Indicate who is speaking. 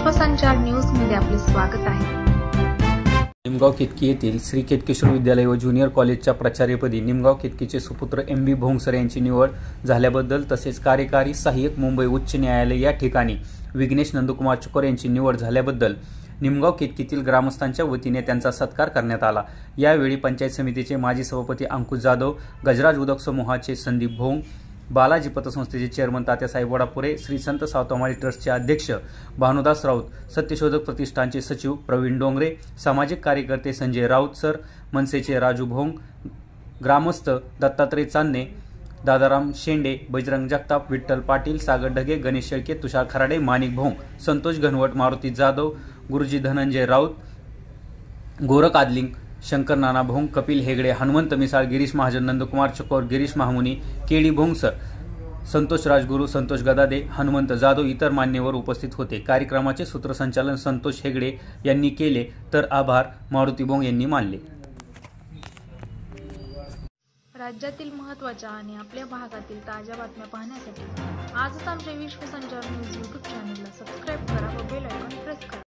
Speaker 1: Vishwasanchar news मध्ये आपले स्वागत आहे।
Speaker 2: निमगाव केतकी येथील श्री केतकेश्वर विद्यालय व ज्युनियर कॉलेजच्या प्राचार्यपदी निमगाव केतकीचे सुपुत्र एम बी भोंगसर यांची निवड झाल्याबद्दल तसेच कार्यकारी सहाय्यक मुंबई उच्च न्यायालय या ठिकाणी विघ्नेश नंदकुमार चुकर यांची निवड झाल्याबद्दल निमगाव केतकीतील ग्रामस्थांच्या वतीने त्यांचा सत्कार करण्यात आला। यावेळी पंचायत समितीचे माजी सभापती अंकुश जाधव, गजराज उदक समूहाचे संदीप भोंग, बालाजी पतसंस्थेचे चेअरमन तात्यासाहेब वडापुरे, श्री संत सावतामाळी ट्रस्टचे अध्यक्ष भानुदास राऊत, सत्यशोधक प्रतिष्ठानचे सचिव प्रवीण डोंगरे, सामाजिक कार्यकर्ते संजय राऊत सर, मनसेचे राजू भोंग, ग्रामस्थ दत्तात्रय चांदणे, दादाराम शेंडे, बजरंग जगताप, विठ्ठल पाटील, सागर ढगे, गणेश शेळके, तुषार खराडे, माणिक भोंग, संतोष घनवट, मारुती जाधव, गुरुजी धनंजय राऊत, गोरख आदलिंग, शंकर नाना भोंग, कपिल हेगडे, हनुमंत मिसाळ, गिरीश महाजन, नंदकुमार चकोर, गिरीश महामुनी, केडी भोंगसर, संतोष राजगुरू, संतोष गदादे, हनुमंत जाधव इतर मान्यवर उपस्थित होते। कार्यक्रमाचे सूत्रसंचालन संतोष हेगडे यांनी केले तर आभार मारुती भोंग यांनी मानले।
Speaker 1: राज्यातील महत्त्वाच्या आणि आपल्या भागातील ताज्या बातम्या पाहण्यासाठी आजच आमच्या विश्वसंचार न्यूज YouTube चॅनलला सबस्क्राइब करा व बेल आयकॉन प्रेस करा।